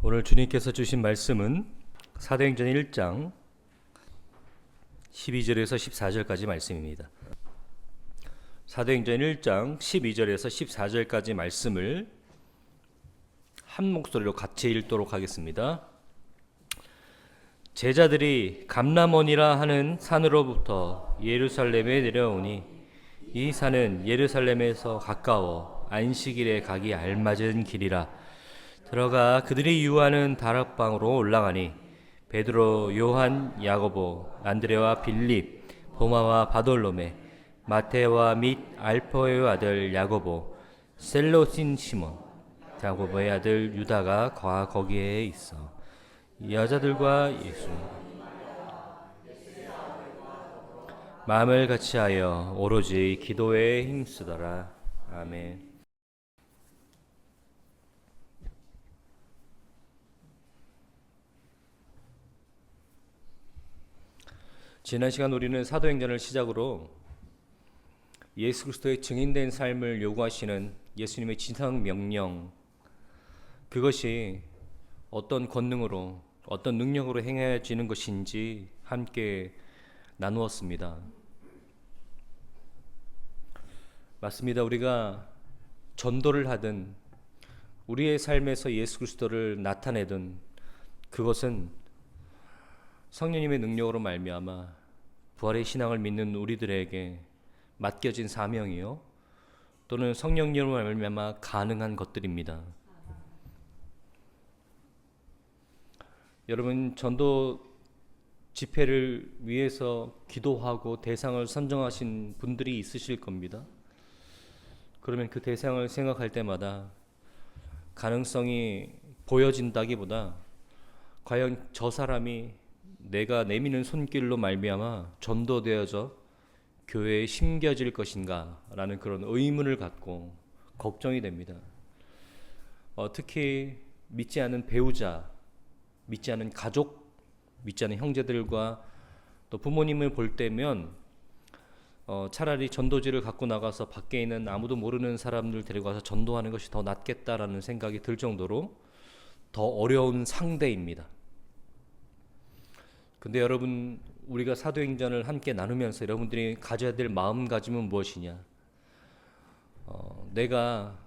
오늘 주님께서 주신 말씀은 사도행전 1장 12절에서 14절까지 말씀입니다. 사도행전 1장 12절에서 14절까지 말씀을 한 목소리로 같이 읽도록 하겠습니다. 제자들이 감람원이라 하는 산으로부터 예루살렘에 내려오니 이 산은 예루살렘에서 가까워 안식일에 가기 알맞은 길이라. 들어가 그들이 유하는 다락방으로 올라가니 베드로, 요한, 야고보, 안드레와 빌립, 보마와 바돌로메, 마테와 및 알포의 아들 야고보, 셀로신 시몬, 야고보의 아들 유다가 거기에 있어 여자들과 예수 마음을 같이하여 오로지 기도에 힘쓰더라. 아멘. 지난 시간 우리는 사도행전을 시작으로 예수 그리스도의 증인된 삶을 요구하시는 예수님의 지상 명령, 그것이 어떤 권능으로, 어떤 능력으로 행해지는 것인지 함께 나누었습니다. 맞습니다. 우리가 전도를 하든 우리의 삶에서 예수 그리스도를 나타내든 그것은 성령님의 능력으로 말미암아 부활의 신앙을 믿는 우리들에게 맡겨진 사명이요, 또는 성령님으로 말미암아 가능한 것들입니다. 여러분, 전도 집회를 위해서 기도하고 대상을 선정하신 분들이 있으실 겁니다. 그러면 그 대상을 생각할 때마다 가능성이 보여진다기보다 과연 저 사람이 내가 내미는 손길로 말미암아 전도되어져 교회에 심겨질 것인가 라는 그런 의문을 갖고 걱정이 됩니다. 특히 믿지 않은 배우자, 믿지 않은 가족, 믿지 않은 형제들과 또 부모님을 볼 때면 차라리 전도지를 갖고 나가서 밖에 있는 아무도 모르는 사람들 데리고 와서 전도하는 것이 더 낫겠다라는 생각이 들 정도로 더 어려운 상대입니다. 근데 여러분, 우리가 사도행전을 함께 나누면서 여러분들이 가져야 될 마음가짐은 무엇이냐? 내가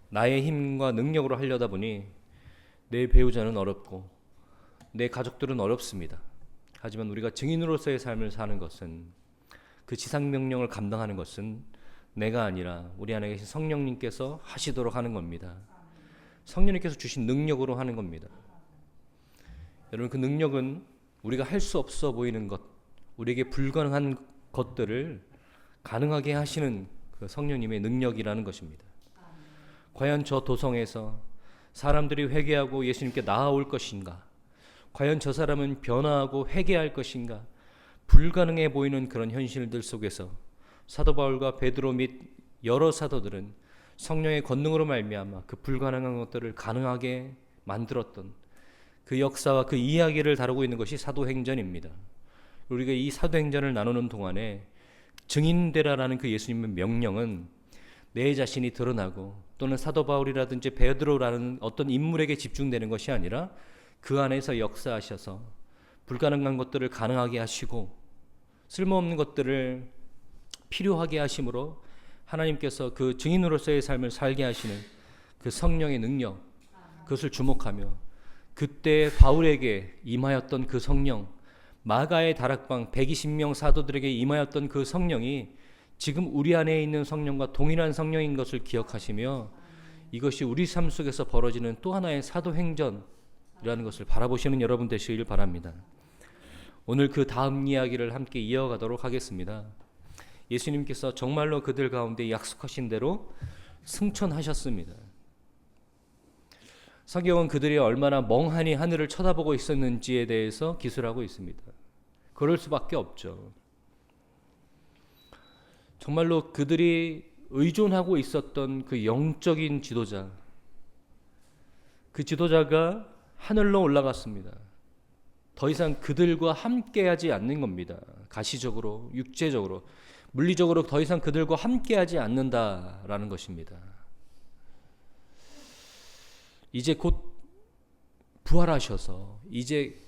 나의 힘과 능력으로 하려다 보니 내 배우자는 어렵고 내 가족들은 어렵습니다. 하지만 우리가 증인으로서의 삶을 사는 것은, 그 지상명령을 감당하는 것은 내가 아니라 우리 안에 계신 성령님께서 하시도록 하는 겁니다. 성령님께서 주신 능력으로 하는 겁니다. 여러분, 그 능력은 우리가 할 수 없어 보이는 것, 우리에게 불가능한 것들을 가능하게 하시는 그 성령님의 능력이라는 것입니다. 과연 저 도성에서 사람들이 회개하고 예수님께 나아올 것인가? 과연 저 사람은 변화하고 회개할 것인가? 불가능해 보이는 그런 현실들 속에서 사도 바울과 베드로 및 여러 사도들은 성령의 권능으로 말미암아 그 불가능한 것들을 가능하게 만들었던 그 역사와 그 이야기를 다루고 있는 것이 사도행전입니다. 우리가 이 사도행전을 나누는 동안에 증인되라라는 그 예수님의 명령은 내 자신이 드러나고 또는 사도 바울이라든지 베드로라는 어떤 인물에게 집중되는 것이 아니라 그 안에서 역사하셔서 불가능한 것들을 가능하게 하시고 쓸모없는 것들을 필요하게 하심으로 하나님께서 그 증인으로서의 삶을 살게 하시는 그 성령의 능력, 그것을 주목하며 그때 바울에게 임하였던 그 성령, 마가의 다락방 120명 사도들에게 임하였던 그 성령이 지금 우리 안에 있는 성령과 동일한 성령인 것을 기억하시며 이것이 우리 삶 속에서 벌어지는 또 하나의 사도행전이라는 것을 바라보시는 여러분 되시길 바랍니다. 오늘 그 다음 이야기를 함께 이어가도록 하겠습니다. 예수님께서 정말로 그들 가운데 약속하신 대로 승천하셨습니다. 성경은 그들이 얼마나 멍하니 하늘을 쳐다보고 있었는지에 대해서 기술하고 있습니다. 그럴 수밖에 없죠. 정말로 그들이 의존하고 있었던 그 영적인 지도자, 그 지도자가 하늘로 올라갔습니다. 더 이상 그들과 함께하지 않는 겁니다. 가시적으로, 육체적으로, 물리적으로 더 이상 그들과 함께하지 않는다라는 것입니다. 이제 곧 부활하셔서 이제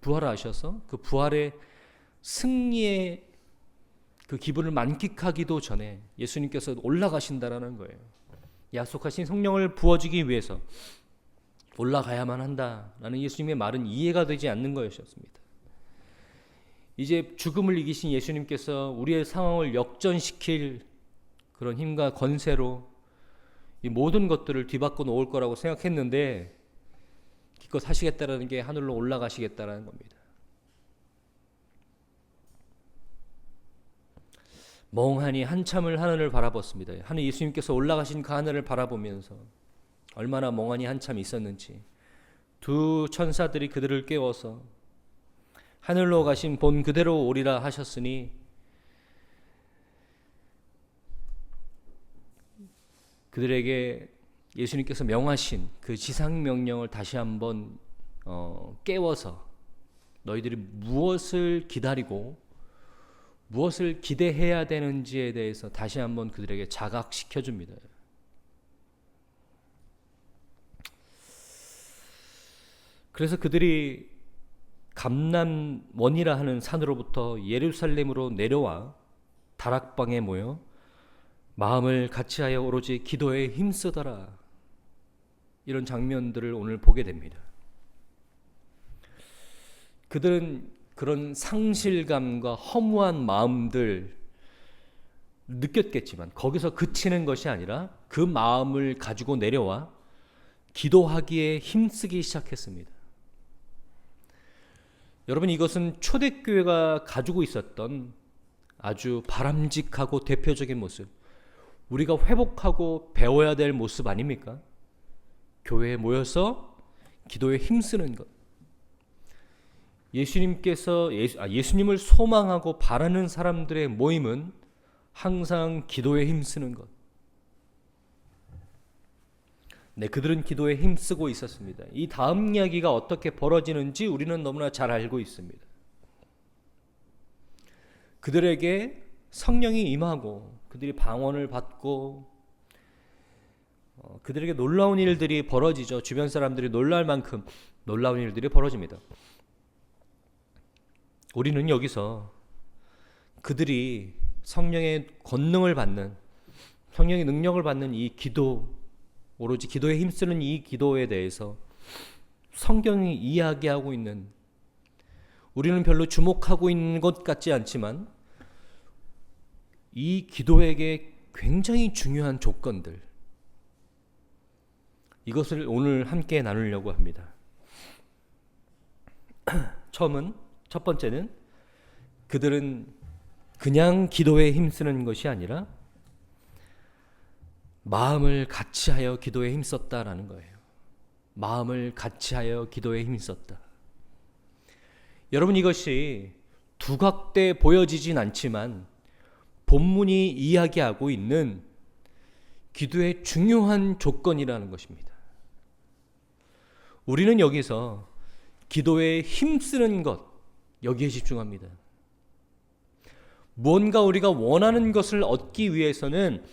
부활하셔서 그 부활의 승리의 그 기분을 만끽하기도 전에 예수님께서 올라가신다라는 거예요. 약속하신 성령을 부어주기 위해서 올라가야만 한다라는 예수님의 말은 이해가 되지 않는 것이었습니다. 이제 죽음을 이기신 예수님께서 우리의 상황을 역전시킬 그런 힘과 권세로 이 모든 것들을 뒤바꿔 놓을 거라고 생각했는데 기껏 하시겠다라는 게 하늘로 올라가시겠다라는 겁니다. 멍하니 한참을 하늘을 바라봤습니다. 하늘 예수님께서 올라가신 그 하늘을 바라보면서 얼마나 멍하니 한참 있었는지 두 천사들이 그들을 깨워서 하늘로 가신 본 그대로 오리라 하셨으니 그들에게 예수님께서 명하신 그 지상 명령을 다시 한번 깨워서 너희들이 무엇을 기다리고 무엇을 기대해야 되는지에 대해서 다시 한번 그들에게 자각시켜 줍니다. 그래서 그들이 감람원이라 하는 산으로부터 예루살렘으로 내려와 다락방에 모여 마음을 같이하여 오로지 기도에 힘쓰더라. 이런 장면들을 오늘 보게 됩니다. 그들은 그런 상실감과 허무한 마음들 느꼈겠지만 거기서 그치는 것이 아니라 그 마음을 가지고 내려와 기도하기에 힘쓰기 시작했습니다. 여러분, 이것은 초대교회가 가지고 있었던 아주 바람직하고 대표적인 모습, 우리가 회복하고 배워야 될 모습 아닙니까? 교회에 모여서 기도에 힘쓰는 것. 예수님을 소망하고 바라는 사람들의 모임은 항상 기도에 힘쓰는 것. 네, 그들은 기도에 힘쓰고 있었습니다. 이 다음 이야기가 어떻게 벌어지는지 우리는 너무나 잘 알고 있습니다. 그들에게 성령이 임하고 그들이 방언을 받고 그들에게 놀라운 일들이 벌어지죠. 주변 사람들이 놀랄 만큼 놀라운 일들이 벌어집니다. 우리는 여기서 그들이 성령의 권능을 받는, 성령의 능력을 받는 이 기도, 오로지 기도에 힘쓰는 이 기도에 대해서 성경이 이야기하고 있는, 우리는 별로 주목하고 있는 것 같지 않지만 이 기도에게 굉장히 중요한 조건들, 이것을 오늘 함께 나누려고 합니다. 첫 번째는 그들은 그냥 기도에 힘쓰는 것이 아니라 마음을 같이하여 기도에 힘썼다라는 거예요. 마음을 같이하여 기도에 힘썼다. 여러분, 이것이 두각돼 보여지진 않지만 본문이 이야기하고 있는 기도의 중요한 조건이라는 것입니다. 우리는 여기서 기도에 힘쓰는 것, 여기에 집중합니다. 무언가 우리가 원하는 것을 얻기 위해서는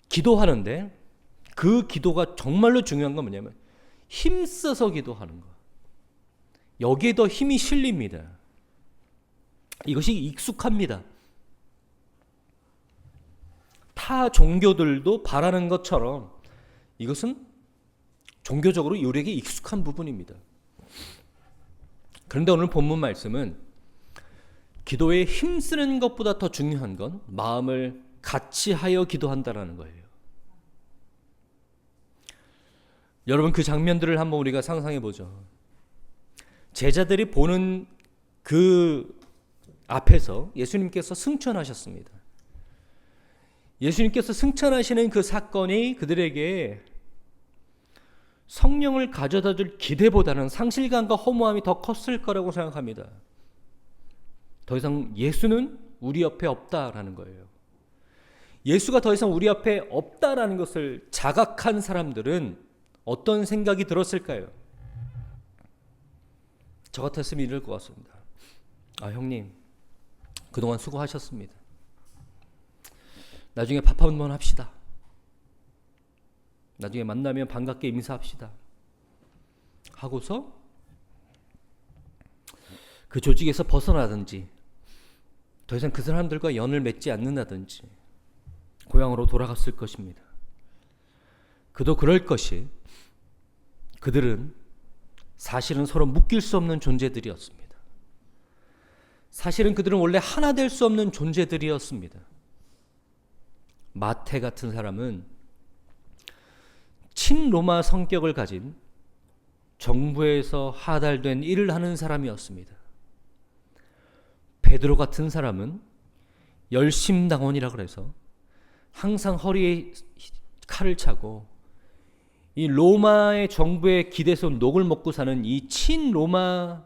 기도하는데 그 기도가 정말로 중요한 건 뭐냐면 힘써서 기도하는 것. 여기에 더 힘이 실립니다. 이것이 익숙합니다. 타 종교들도 바라는 것처럼 이것은 종교적으로 우리에게 익숙한 부분입니다. 그런데 오늘 본문 말씀은 기도에 힘쓰는 것보다 더 중요한 건 마음을 같이 하여 기도한다라는 거예요. 여러분, 그 장면들을 한번 우리가 상상해 보죠. 제자들이 보는 그 앞에서 예수님께서 승천하셨습니다. 예수님께서 승천하시는 그 사건이 그들에게 성령을 가져다 줄 기대보다는 상실감과 허무함이 더 컸을 거라고 생각합니다. 더 이상 예수는 우리 옆에 없다라는 거예요. 예수가 더 이상 우리 앞에 없다라는 것을 자각한 사람들은 어떤 생각이 들었을까요? 저 같았으면 이럴 것 같습니다. 형님, 그동안 수고하셨습니다. 나중에 밥 한번 합시다. 나중에 만나면 반갑게 인사합시다. 하고서 그 조직에서 벗어나든지 더 이상 그 사람들과 연을 맺지 않는다든지 고향으로 돌아갔을 것입니다. 그도 그럴 것이 그들은 사실은 서로 묶일 수 없는 존재들이었습니다. 사실은 그들은 원래 하나 될 수 없는 존재들이었습니다. 마태 같은 사람은 친로마 성격을 가진 정부에서 하달된 일을 하는 사람이었습니다. 베드로 같은 사람은 열심당원이라 그래서 항상 허리에 칼을 차고 이 로마의 정부의 기대서 녹을 먹고 사는 이 친로마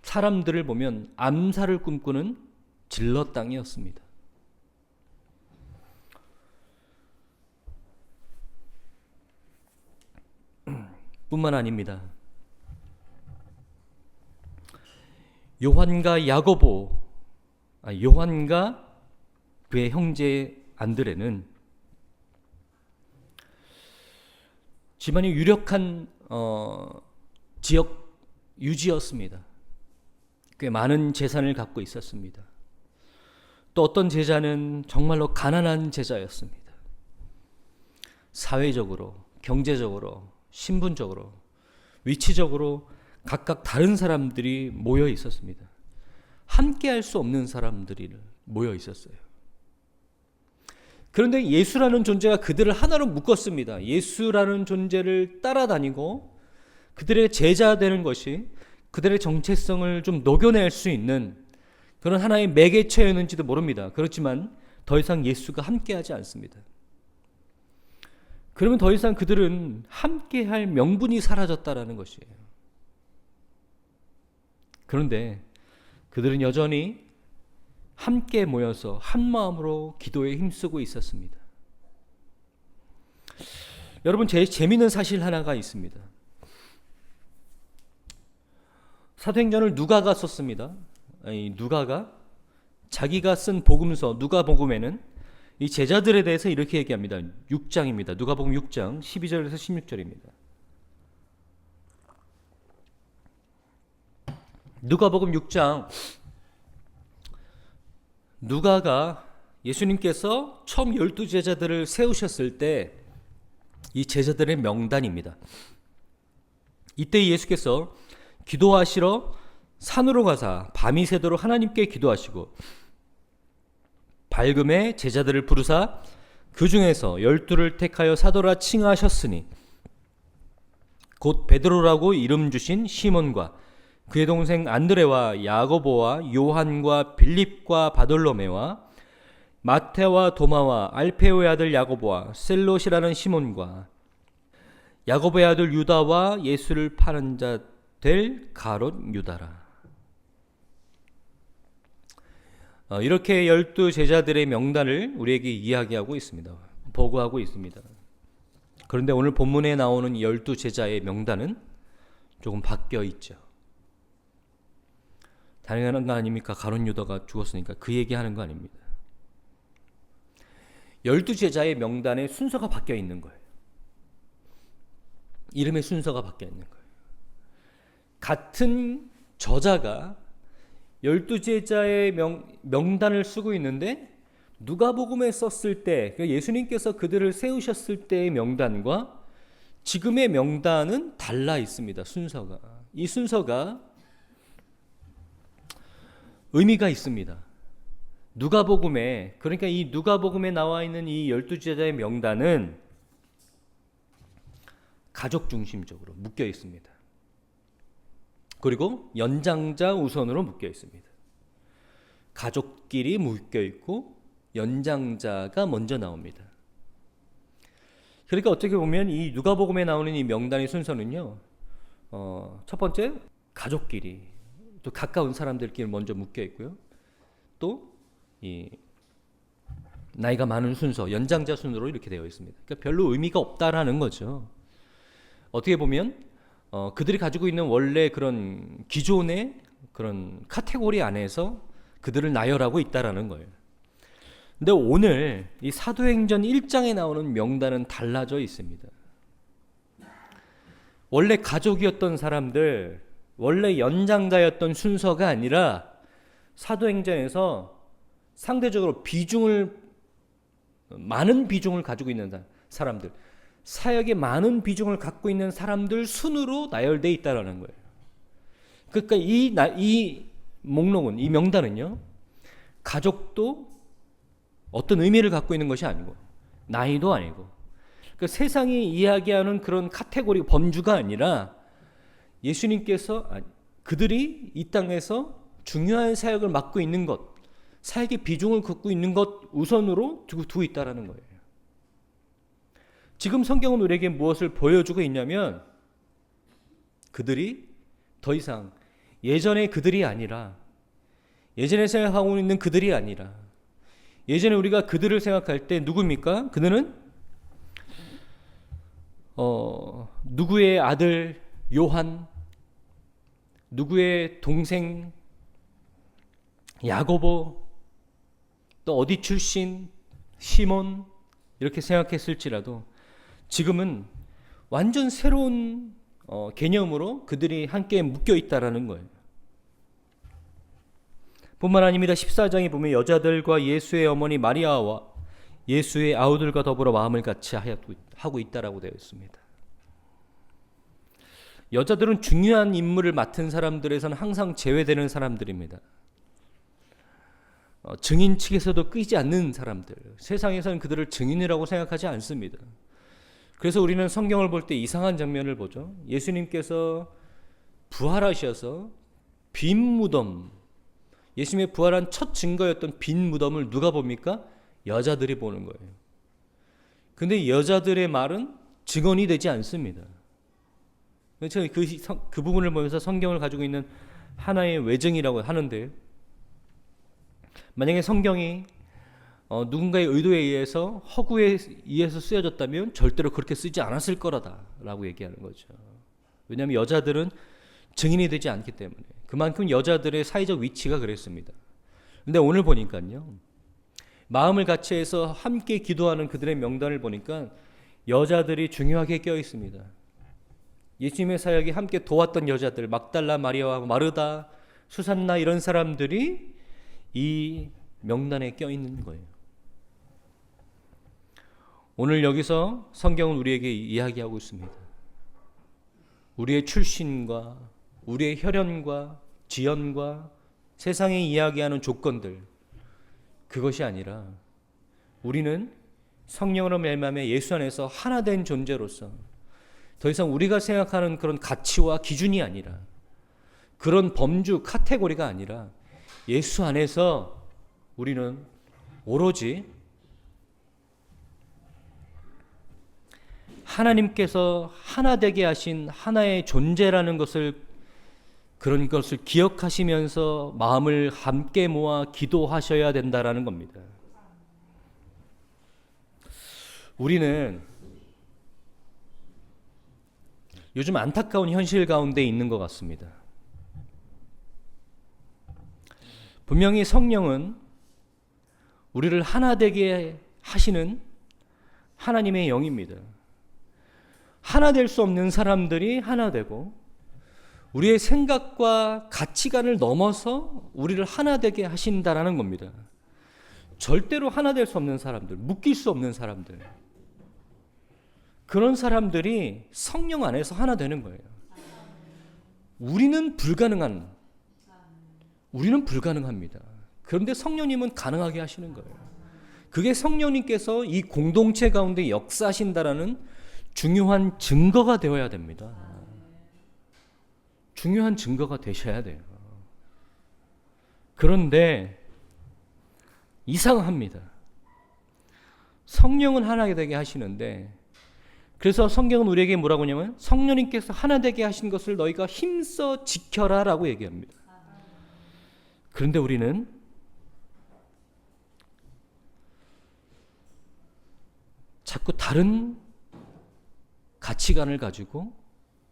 사람들을 보면 암살을 꿈꾸는 질럿 땅이었습니다. 뿐만 아닙니다. 요한과 그의 형제 안드레는 집안이 유력한 지역 유지였습니다. 꽤 많은 재산을 갖고 있었습니다. 또 어떤 제자는 정말로 가난한 제자였습니다. 사회적으로, 경제적으로, 신분적으로, 위치적으로 각각 다른 사람들이 모여 있었습니다. 함께 할 수 없는 사람들이 모여 있었어요. 그런데 예수라는 존재가 그들을 하나로 묶었습니다. 예수라는 존재를 따라다니고 그들의 제자 되는 것이 그들의 정체성을 좀 녹여낼 수 있는 그런 하나의 매개체였는지도 모릅니다. 그렇지만 더 이상 예수가 함께하지 않습니다. 그러면 더 이상 그들은 함께할 명분이 사라졌다라는 것이에요. 그런데 그들은 여전히 함께 모여서 한 마음으로 기도에 힘쓰고 있었습니다. 여러분, 재미있는 사실 하나가 있습니다. 사도행전을 누가가 썼습니다. 누가가 자기가 쓴 복음서 누가복음에는 이 제자들에 대해서 이렇게 얘기합니다. 6장입니다. 누가복음 6장 12절에서 16절입니다. 누가복음 6장, 누가가 예수님께서 처음 12제자들을 세우셨을 때 이 제자들의 명단입니다. 이때 예수께서 기도하시러 산으로 가사 밤이 새도록 하나님께 기도하시고 밝음에 제자들을 부르사 그 중에서 12를 택하여 사도라 칭하셨으니 곧 베드로라고 이름 주신 시몬과 그의 동생 안드레와 야고보와 요한과 빌립과 바돌로메와 마테와 도마와 알페오의 아들 야고보와 셀롯이라는 시몬과 야고보의 아들 유다와 예수를 파는 자 될 가롯 유다라. 이렇게 12 제자들의 명단을 우리에게 이야기하고 있습니다. 보고하고 있습니다. 그런데 오늘 본문에 나오는 12 제자의 명단은 조금 바뀌어 있죠. 당연한 거 아닙니까? 가롯 유다가 죽었으니까 그 얘기하는 거 아닙니다. 12 제자의 명단의 순서가 바뀌어 있는 거예요. 이름의 순서가 바뀌어 있는 거예요. 같은 저자가 12 제자의 명단을 쓰고 있는데 누가복음에 썼을 때 예수님께서 그들을 세우셨을 때의 명단과 지금의 명단은 달라 있습니다. 순서가. 이 순서가 의미가 있습니다. 누가복음에, 그러니까 이 누가복음에 나와 있는 이 12 제자의 명단은 가족 중심적으로 묶여 있습니다. 그리고 연장자 우선으로 묶여 있습니다. 가족끼리 묶여 있고 연장자가 먼저 나옵니다. 그러니까 어떻게 보면 이 누가복음에 나오는 이 명단의 순서는요, 첫 번째 가족끼리, 또 가까운 사람들끼리 먼저 묶여 있고요. 또 이 나이가 많은 순서, 연장자 순으로 이렇게 되어 있습니다. 그러니까 별로 의미가 없다라는 거죠. 어떻게 보면 그들이 가지고 있는 원래 그런 기존의 그런 카테고리 안에서 그들을 나열하고 있다라는 거예요. 근데 오늘 이 사도행전 1장에 나오는 명단은 달라져 있습니다. 원래 가족이었던 사람들, 원래 연장자였던 순서가 아니라 사도행전에서 상대적으로 많은 비중을 가지고 있는 사람들, 사역에 많은 비중을 갖고 있는 사람들 순으로 나열되어 있다는 거예요. 그러니까 이 목록은, 이 명단은요, 가족도 어떤 의미를 갖고 있는 것이 아니고, 나이도 아니고, 그러니까 세상이 이야기하는 그런 카테고리, 범주가 아니라 예수님께서, 그들이 이 땅에서 중요한 사역을 맡고 있는 것, 사역의 비중을 갖고 있는 것 우선으로 두고 있다는 거예요. 지금 성경은 우리에게 무엇을 보여주고 있냐면, 그들이 더 이상 예전의 그들이 아니라, 예전에 생각하고 있는 그들이 아니라, 예전에 우리가 그들을 생각할 때 누굽니까? 그들은 누구의 아들 요한, 누구의 동생 야고보, 또 어디 출신 시몬, 이렇게 생각했을지라도 지금은 완전 새로운 개념으로 그들이 함께 묶여 있다라는 거예요. 뿐만 아닙니다. 14장에 보면 여자들과 예수의 어머니 마리아와 예수의 아우들과 더불어 마음을 같이 하고 있다라고 되어 있습니다. 여자들은 중요한 임무를 맡은 사람들에서는 항상 제외되는 사람들입니다. 증인 측에서도 끄지 않는 사람들, 세상에서는 그들을 증인이라고 생각하지 않습니다. 그래서 우리는 성경을 볼 때 이상한 장면을 보죠. 예수님께서 부활하셔서 빈 무덤, 예수님의 부활한 첫 증거였던 빈 무덤을 누가 봅니까? 여자들이 보는 거예요. 근데 여자들의 말은 증언이 되지 않습니다. 그래서 그 부분을 보면서 성경을 가지고 있는 하나의 외증이라고 하는데, 만약에 성경이 누군가의 의도에 의해서 허구에 의해서 쓰여졌다면 절대로 그렇게 쓰지 않았을 거라고 얘기하는 거죠. 왜냐하면 여자들은 증인이 되지 않기 때문에. 그만큼 여자들의 사회적 위치가 그랬습니다. 근데 오늘 보니까요, 마음을 같이 해서 함께 기도하는 그들의 명단을 보니까 여자들이 중요하게 껴 있습니다. 예수님의 사역에 함께 도왔던 여자들, 막달라 마리아와 마르다, 수산나, 이런 사람들이 이 명단에 껴 있는 거예요. 오늘 여기서 성경은 우리에게 이야기하고 있습니다. 우리의 출신과 우리의 혈연과 지연과 세상에 이야기하는 조건들, 그것이 아니라 우리는 성령으로 말미암아 예수 안에서 하나 된 존재로서 더 이상 우리가 생각하는 그런 가치와 기준이 아니라, 그런 범주 카테고리가 아니라 예수 안에서 우리는 오로지 하나님께서 하나 되게 하신 하나의 존재라는 것을, 그런 것을 기억하시면서 마음을 함께 모아 기도하셔야 된다라는 겁니다. 우리는 요즘 안타까운 현실 가운데 있는 것 같습니다. 분명히 성령은 우리를 하나 되게 하시는 하나님의 영입니다. 하나 될 수 없는 사람들이 하나 되고, 우리의 생각과 가치관을 넘어서 우리를 하나 되게 하신다라는 겁니다. 절대로 하나 될 수 없는 사람들, 묶일 수 없는 사람들, 그런 사람들이 성령 안에서 하나 되는 거예요. 우리는 불가능합니다. 그런데 성령님은 가능하게 하시는 거예요. 그게 성령님께서 이 공동체 가운데 역사하신다라는 중요한 증거가 되어야 됩니다. 중요한 증거가 되셔야 돼요. 그런데 이상합니다. 성령은 하나 되게 하시는데, 그래서 성경은 우리에게 뭐라고 하냐면, 성령님께서 하나 되게 하신 것을 너희가 힘써 지켜라 라고 얘기합니다. 그런데 우리는 자꾸 다른 가치관을 가지고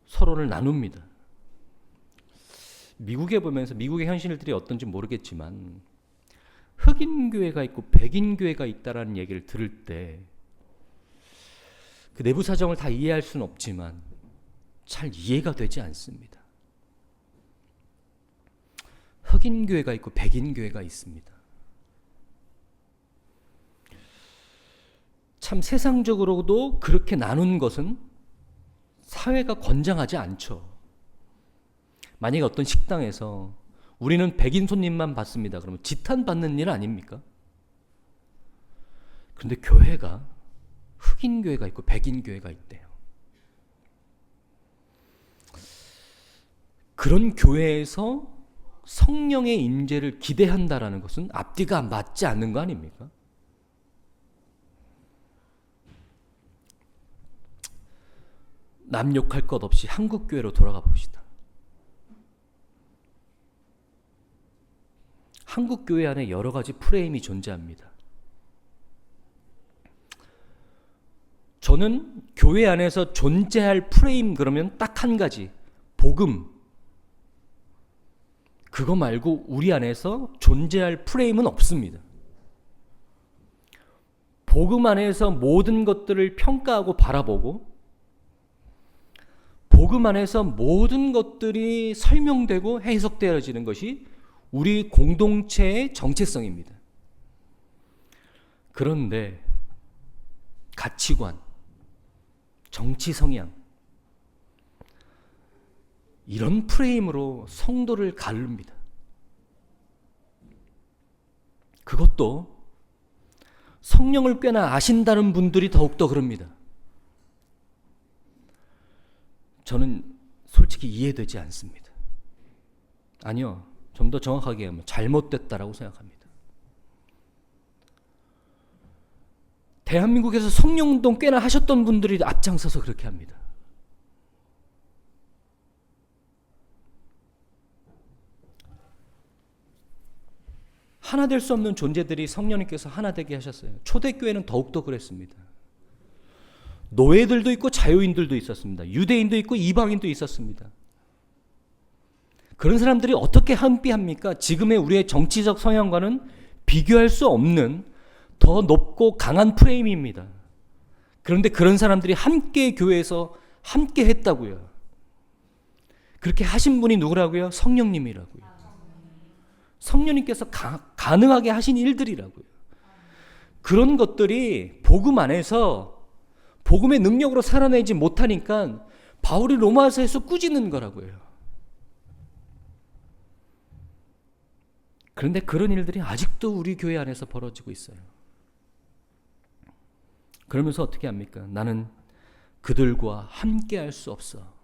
서로를 나눕니다. 미국에 보면서 미국의 현실들이 어떤지 모르겠지만 흑인 교회가 있고 백인 교회가 있다라는 얘기를 들을 때 그 내부 사정을 다 이해할 수는 없지만 잘 이해가 되지 않습니다. 흑인 교회가 있고 백인 교회가 있습니다. 참 세상적으로도 그렇게 나눈 것은 사회가 권장하지 않죠. 만약에 어떤 식당에서 우리는 백인 손님만 받습니다. 그러면 지탄받는 일 아닙니까? 그런데 교회가 흑인 교회가 있고 백인 교회가 있대요. 그런 교회에서 성령의 임재를 기대한다라는 것은 앞뒤가 맞지 않는 거 아닙니까? 남 욕할 것 없이 한국 교회로 돌아가 봅시다. 한국 교회 안에 여러 가지 프레임이 존재합니다. 저는 교회 안에서 존재할 프레임 그러면 딱 한 가지, 복음. 그거 말고 우리 안에서 존재할 프레임은 없습니다. 복음 안에서 모든 것들을 평가하고 바라보고 복음 안에서 모든 것들이 설명되고 해석되어지는 것이 우리 공동체의 정체성입니다. 그런데 가치관, 정치 성향 이런 프레임으로 성도를 가릅니다. 그것도 성령을 꽤나 아신다는 분들이 더욱더 그럽니다. 저는 솔직히 이해되지 않습니다. 아니요, 좀 더 정확하게 하면 잘못됐다라고 생각합니다. 대한민국에서 성령운동 꽤나 하셨던 분들이 앞장서서 그렇게 합니다. 하나 될 수 없는 존재들이 성령님께서 하나 되게 하셨어요. 초대교회는 더욱더 그랬습니다. 노예들도 있고 자유인들도 있었습니다. 유대인도 있고 이방인도 있었습니다. 그런 사람들이 어떻게 함께합니까? 지금의 우리의 정치적 성향과는 비교할 수 없는 더 높고 강한 프레임입니다. 그런데 그런 사람들이 함께 교회에서 함께 했다고요. 그렇게 하신 분이 누구라고요? 성령님이라고요. 성령님께서 가능하게 하신 일들이라고요. 그런 것들이 복음 안에서 복음의 능력으로 살아내지 못하니까 바울이 로마서에서 꾸짖는 거라고요. 그런데 그런 일들이 아직도 우리 교회 안에서 벌어지고 있어요. 그러면서 어떻게 합니까? 나는 그들과 함께 할 수 없어.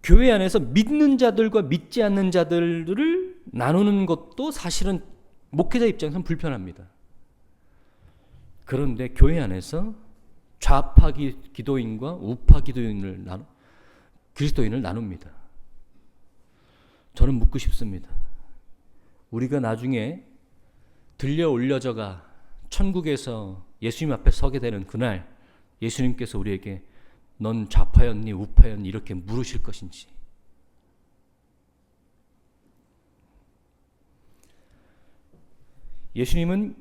교회 안에서 믿는 자들과 믿지 않는 자들을 나누는 것도 사실은 목회자 입장에서는 불편합니다. 그런데 교회 안에서 좌파 기도인과 우파 그리스도인을 나눕니다. 저는 묻고 싶습니다. 우리가 나중에 들려 올려져가 천국에서 예수님 앞에 서게 되는 그날 예수님께서 우리에게 넌 좌파였니 우파였니 이렇게 물으실 것인지. 예수님은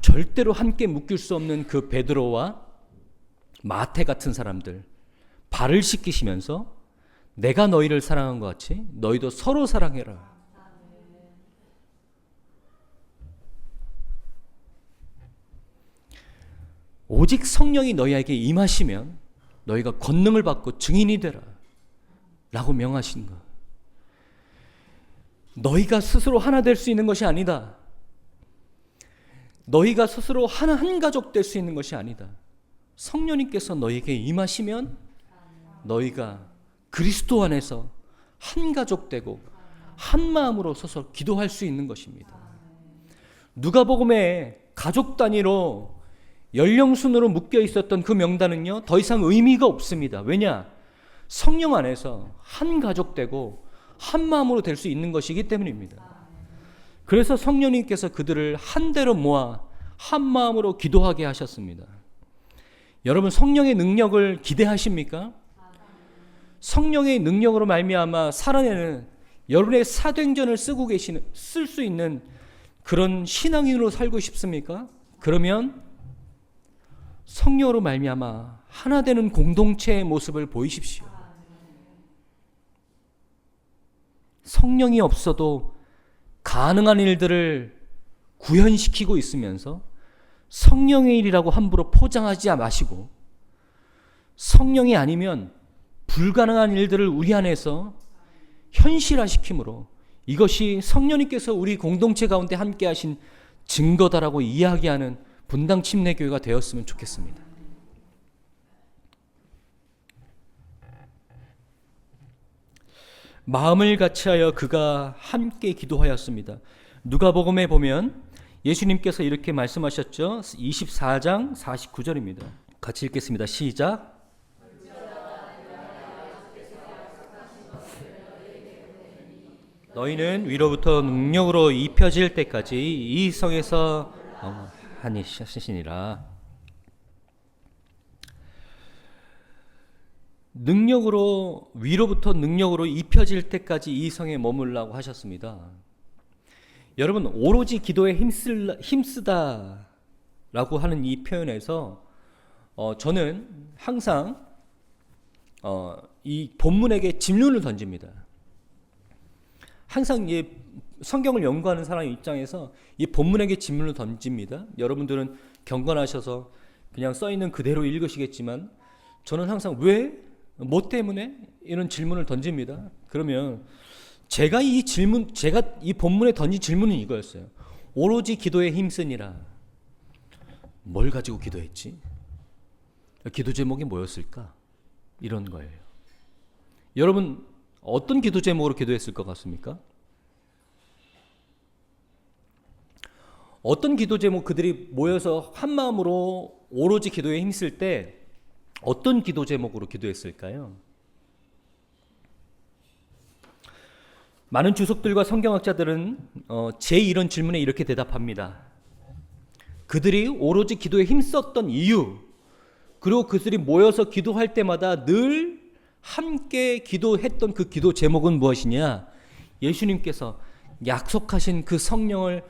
절대로 함께 묶일 수 없는 그 베드로와 마태 같은 사람들 발을 씻기시면서 내가 너희를 사랑한 것 같이 너희도 서로 사랑해라. 오직 성령이 너희에게 임하시면 너희가 권능을 받고 증인이 되라 라고 명하신 것. 너희가 스스로 하나 될 수 있는 것이 아니다. 너희가 스스로 한 가족 될 수 있는 것이 아니다. 성령님께서 너희에게 임하시면 너희가 그리스도 안에서 한 가족 되고 한 마음으로 서서 기도할 수 있는 것입니다. 누가복음에 가족 단위로 연령순으로 묶여 있었던 그 명단은요, 더 이상 의미가 없습니다. 왜냐? 성령 안에서 한 가족 되고 한 마음으로 될 수 있는 것이기 때문입니다. 그래서 성령님께서 그들을 한데로 모아 한 마음으로 기도하게 하셨습니다. 여러분, 성령의 능력을 기대하십니까? 성령의 능력으로 말미암아 살아내는 여러분의 사도행전을 쓸 수 있는 그런 신앙인으로 살고 싶습니까? 그러면 성령으로 말미암아 하나 되는 공동체의 모습을 보이십시오. 성령이 없어도 가능한 일들을 구현시키고 있으면서 성령의 일이라고 함부로 포장하지 마시고 성령이 아니면 불가능한 일들을 우리 안에서 현실화시킴으로 이것이 성령님께서 우리 공동체 가운데 함께 하신 증거다라고 이야기하는 분당 침례교회가 되었으면 좋겠습니다. 마음을 같이하여 그가 함께 기도하였습니다. 누가복음에 보면 예수님께서 이렇게 말씀하셨죠. 24장 49절입니다. 같이 읽겠습니다. 시작. 너희는 위로부터 능력으로 입혀질 때까지 이 성에서 하시니라. 위로부터 능력으로 입혀질 때까지 이 성에 머물라고 하셨습니다. 여러분, 오로지 기도에 힘쓰다라고 하는 이 표현에서 저는 항상 이 본문에게 질문을 던집니다. 항상 이 성경을 연구하는 사람의 입장에서 이 본문에게 질문을 던집니다. 여러분들은 경건하셔서 그냥 써 있는 그대로 읽으시겠지만 저는 항상 왜? 뭐 때문에? 이런 질문을 던집니다. 그러면 제가 이 본문에 던진 질문은 이거였어요. 오로지 기도에 힘쓰니라. 뭘 가지고 기도했지? 기도 제목이 뭐였을까? 이런 거예요. 여러분, 어떤 기도 제목으로 기도했을 것 같습니까? 어떤 기도 제목, 그들이 모여서 한 마음으로 오로지 기도에 힘쓸 때 어떤 기도 제목으로 기도했을까요? 많은 주석들과 성경학자들은 제 이런 질문에 이렇게 대답합니다. 그들이 오로지 기도에 힘썼던 이유, 그리고 그들이 모여서 기도할 때마다 늘 함께 기도했던 그 기도 제목은 무엇이냐? 예수님께서 약속하신 그 성령을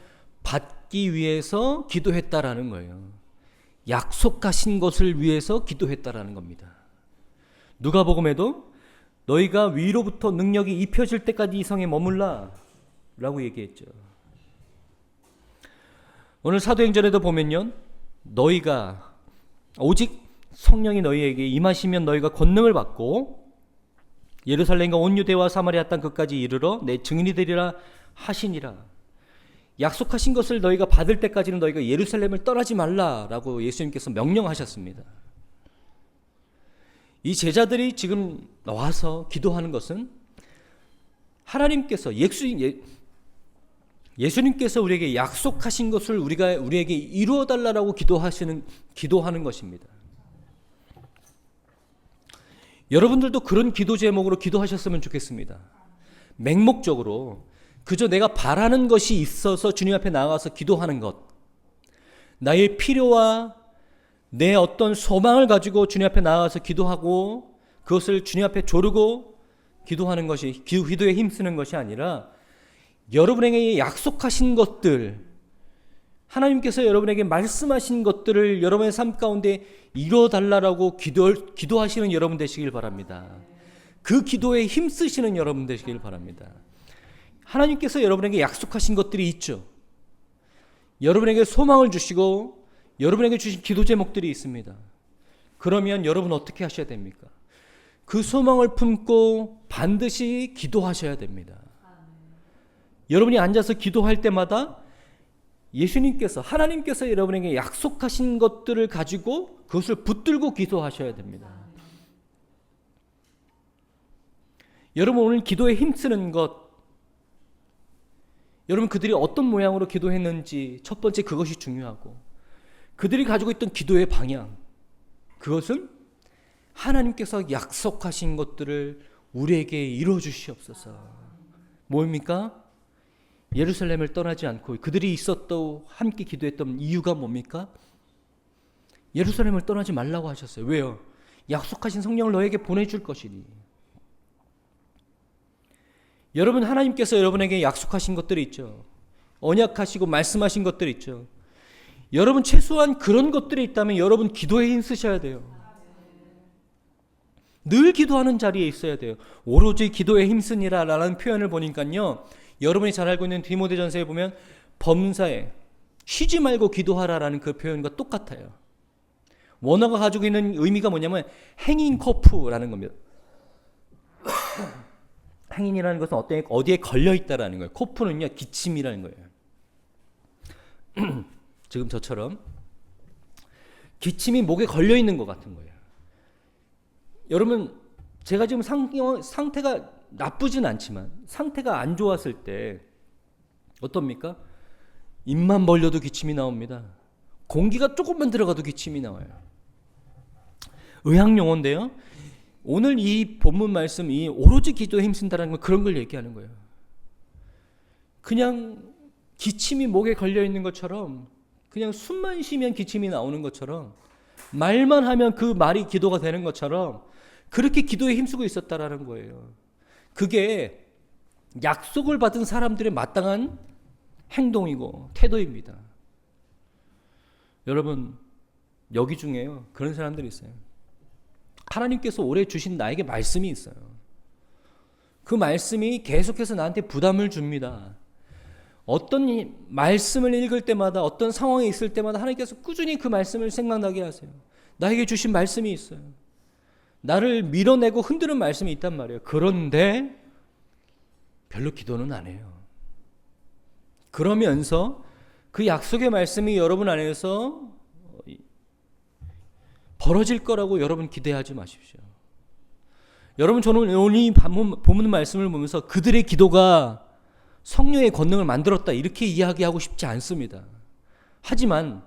받기 위해서 기도했다라는 거예요. 약속하신 것을 위해서 기도했다라는 겁니다. 누가복음에도 너희가 위로부터 능력이 입혀질 때까지 이 성에 머물라 라고 얘기했죠. 오늘 사도행전에도 보면요, 너희가 오직 성령이 너희에게 임하시면 너희가 권능을 받고 예루살렘과 온 유대와 사마리아 땅 끝까지 이르러 내 증인이 되리라 하시니라. 약속하신 것을 너희가 받을 때까지는 너희가 예루살렘을 떠나지 말라라고 예수님께서 명령하셨습니다. 이 제자들이 지금 와서 기도하는 것은 하나님께서 예수님께서 우리에게 약속하신 것을 우리에게 이루어 달라라고 기도하는 것입니다. 여러분들도 그런 기도 제목으로 기도하셨으면 좋겠습니다. 맹목적으로 그저 내가 바라는 것이 있어서 주님 앞에 나가서 기도하는 것, 나의 필요와 내 어떤 소망을 가지고 주님 앞에 나가서 기도하고 그것을 주님 앞에 조르고 기도하는 것이, 기도에 힘쓰는 것이 아니라 여러분에게 약속하신 것들, 하나님께서 여러분에게 말씀하신 것들을 여러분의 삶 가운데 이뤄달라고 기도하시는 여러분 되시길 바랍니다. 그 기도에 힘쓰시는 여러분 되시길 바랍니다. 하나님께서 여러분에게 약속하신 것들이 있죠. 여러분에게 소망을 주시고 여러분에게 주신 기도 제목들이 있습니다. 그러면 여러분 어떻게 하셔야 됩니까? 그 소망을 품고 반드시 기도하셔야 됩니다. 여러분이 앉아서 기도할 때마다 하나님께서 여러분에게 약속하신 것들을 가지고 그것을 붙들고 기도하셔야 됩니다. 여러분 오늘 기도에 힘쓰는 것, 여러분 그들이 어떤 모양으로 기도했는지 첫 번째 그것이 중요하고, 그들이 가지고 있던 기도의 방향, 그것은 하나님께서 약속하신 것들을 우리에게 이루어 주시옵소서. 뭡니까? 예루살렘을 떠나지 않고 그들이 있었던 함께 기도했던 이유가 뭡니까? 예루살렘을 떠나지 말라고 하셨어요. 왜요? 약속하신 성령을 너에게 보내줄 것이니. 여러분, 하나님께서 여러분에게 약속하신 것들이 있죠. 언약하시고 말씀하신 것들이 있죠. 여러분 최소한 그런 것들이 있다면 여러분 기도에 힘쓰셔야 돼요. 늘 기도하는 자리에 있어야 돼요. 오로지 기도에 힘쓰니라 라는 표현을 보니까요, 여러분이 잘 알고 있는 디모데전서에 보면 범사에 쉬지 말고 기도하라라는 그 표현과 똑같아요. 원어가 가지고 있는 의미가 뭐냐면 행인 코프라는 겁니다. 행인이라는 것은 어디에 걸려 있다라는 거예요. 코프는요, 기침이라는 거예요. 지금 저처럼 기침이 목에 걸려 있는 것 같은 거예요. 여러분, 제가 지금 상태가 나쁘진 않지만 상태가 안 좋았을 때 어떻습니까? 입만 벌려도 기침이 나옵니다. 공기가 조금만 들어가도 기침이 나와요. 의학 용어인데요, 오늘 이 본문 말씀이 오로지 기도에 힘쓴다는 건 그런 걸 얘기하는 거예요. 그냥 기침이 목에 걸려 있는 것처럼, 그냥 숨만 쉬면 기침이 나오는 것처럼, 말만 하면 그 말이 기도가 되는 것처럼 그렇게 기도에 힘쓰고 있었다라는 거예요. 그게 약속을 받은 사람들의 마땅한 행동이고 태도입니다. 여러분, 여기 중에요, 그런 사람들이 있어요. 하나님께서 올해 주신 나에게 말씀이 있어요. 그 말씀이 계속해서 나한테 부담을 줍니다. 어떤 말씀을 읽을 때마다, 어떤 상황에 있을 때마다 하나님께서 꾸준히 그 말씀을 생각나게 하세요. 나에게 주신 말씀이 있어요. 나를 밀어내고 흔드는 말씀이 있단 말이에요. 그런데 별로 기도는 안 해요. 그러면서 그 약속의 말씀이 여러분 안에서 벌어질 거라고 여러분 기대하지 마십시오. 여러분, 저는 오늘 이 본문 말씀을 보면서 그들의 기도가 성령의 권능을 만들었다 이렇게 이야기하고 싶지 않습니다. 하지만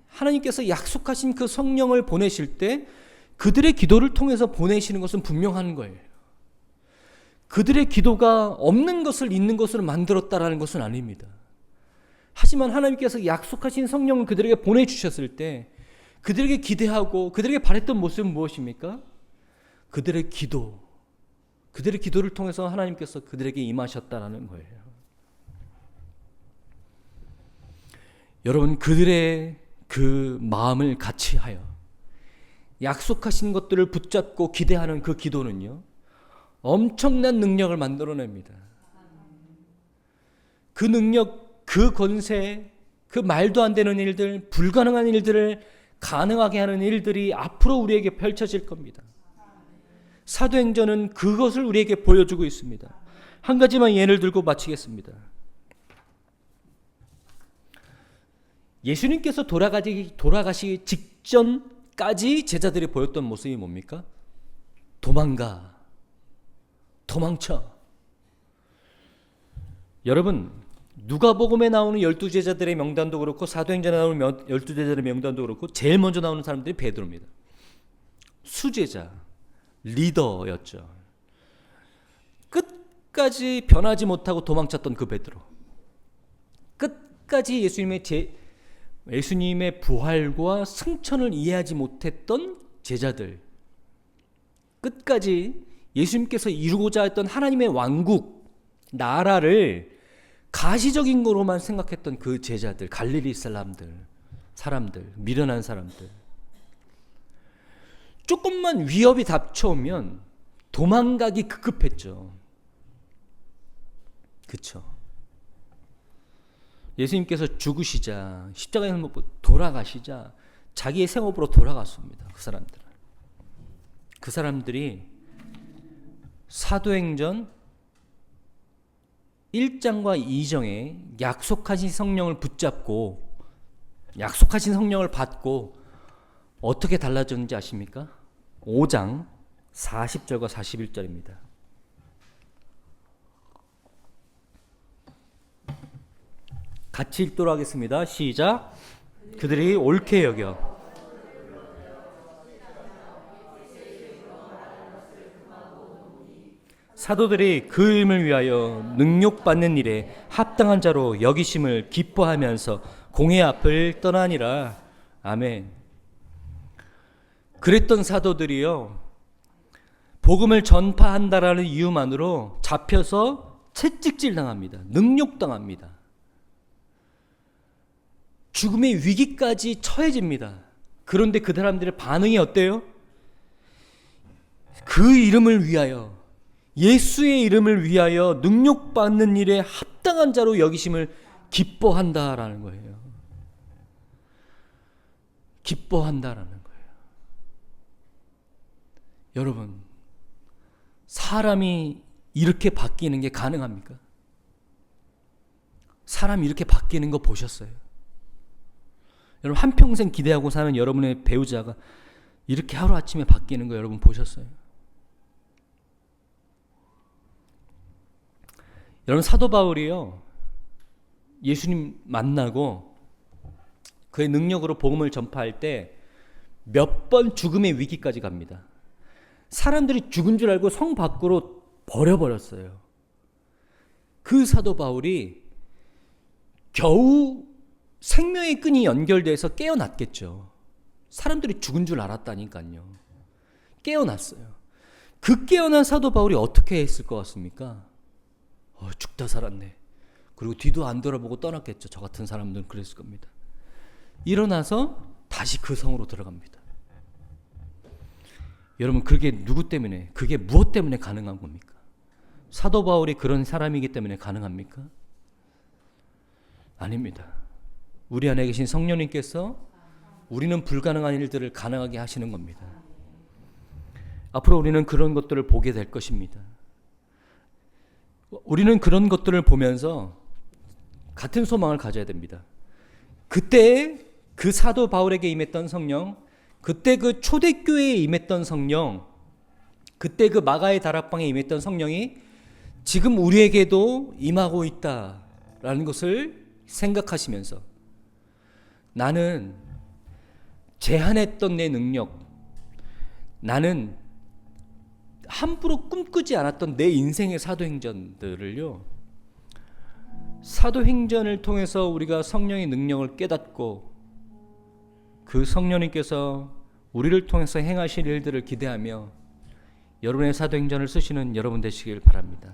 하나님께서 약속하신 그 성령을 보내실 때 그들의 기도를 통해서 보내시는 것은 분명한 거예요. 그들의 기도가 없는 것을 있는 것으로 만들었다라는 것은 아닙니다. 하지만 하나님께서 약속하신 성령을 그들에게 보내주셨을 때 그들에게 기대하고 그들에게 바랬던 모습은 무엇입니까? 그들의 기도를 통해서 하나님께서 그들에게 임하셨다라는 거예요. 여러분, 그들의 그 마음을 같이 하여 약속하신 것들을 붙잡고 기대하는 그 기도는요, 엄청난 능력을 만들어냅니다. 그 능력, 그 권세, 그 말도 안 되는 일들, 불가능한 일들을 가능하게 하는 일들이 앞으로 우리에게 펼쳐질 겁니다. 사도행전은 그것을 우리에게 보여주고 있습니다. 한 가지만 예를 들고 마치겠습니다. 예수님께서 돌아가시기 직전까지 제자들이 보였던 모습이 뭡니까? 도망쳐. 여러분, 누가복음에 나오는 12제자들의 명단도 그렇고 사도행전에 나오는 12제자들의 명단도 그렇고 제일 먼저 나오는 사람들이 베드로입니다. 수제자, 리더였죠. 끝까지 변하지 못하고 도망쳤던 그 베드로. 끝까지 예수님의 부활과 승천을 이해하지 못했던 제자들. 끝까지 예수님께서 이루고자 했던 하나님의 왕국, 나라를 가시적인 거로만 생각했던 그 제자들, 갈릴리 사람들, 미련한 사람들. 조금만 위협이 닥쳐오면 도망가기 급급했죠. 그렇죠? 예수님께서 죽으시자, 십자가에 돌아가시자 자기의 생업으로 돌아갔습니다. 그 사람들이 사도행전 1장과 2장에 약속하신 성령을 붙잡고 약속하신 성령을 받고 어떻게 달라졌는지 아십니까? 5장 40절과 41절입니다. 같이 읽도록 하겠습니다. 시작. 그들이 옳게 여겨 사도들이 그 이름을 위하여 능욕받는 일에 합당한 자로 여기심을 기뻐하면서 공회 앞을 떠나니라. 아멘. 그랬던 사도들이요, 복음을 전파한다라는 이유만으로 잡혀서 채찍질 당합니다. 능욕당합니다. 죽음의 위기까지 처해집니다. 그런데 그 사람들의 반응이 어때요? 그 이름을 위하여, 예수의 이름을 위하여 능력받는 일에 합당한 자로 여기심을 기뻐한다라는 거예요. 기뻐한다라는 거예요. 여러분, 사람이 이렇게 바뀌는 게 가능합니까? 사람이 이렇게 바뀌는 거 보셨어요? 여러분, 한평생 기대하고 사는 여러분의 배우자가 이렇게 하루아침에 바뀌는 거 여러분 보셨어요? 여러분, 사도 바울이요, 예수님 만나고 그의 능력으로 복음을 전파할 때 몇 번 죽음의 위기까지 갑니다. 사람들이 죽은 줄 알고 성 밖으로 버려버렸어요. 그 사도 바울이 겨우 생명의 끈이 연결돼서 깨어났겠죠. 사람들이 죽은 줄 알았다니까요. 깨어났어요. 그 깨어난 사도 바울이 어떻게 했을 것 같습니까? 죽다 살았네. 그리고 뒤도 안 돌아보고 떠났겠죠. 저 같은 사람들은 그랬을 겁니다. 일어나서 다시 그 성으로 들어갑니다. 여러분, 그게 누구 때문에, 그게 무엇 때문에 가능한 겁니까? 사도 바울이 그런 사람이기 때문에 가능합니까? 아닙니다. 우리 안에 계신 성령님께서 우리는 불가능한 일들을 가능하게 하시는 겁니다. 앞으로 우리는 그런 것들을 보게 될 것입니다. 우리는 그런 것들을 보면서 같은 소망을 가져야 됩니다. 그때 그 사도 바울에게 임했던 성령, 그때 그 초대교회에 임했던 성령, 그때 그 마가의 다락방에 임했던 성령이 지금 우리에게도 임하고 있다라는 것을 생각하시면서, 나는 제한했던 내 능력, 나는 함부로 꿈꾸지 않았던 내 인생의 사도행전들을요, 사도행전을 통해서 우리가 성령의 능력을 깨닫고 그 성령님께서 우리를 통해서 행하실 일들을 기대하며 여러분의 사도행전을 쓰시는 여러분 되시길 바랍니다.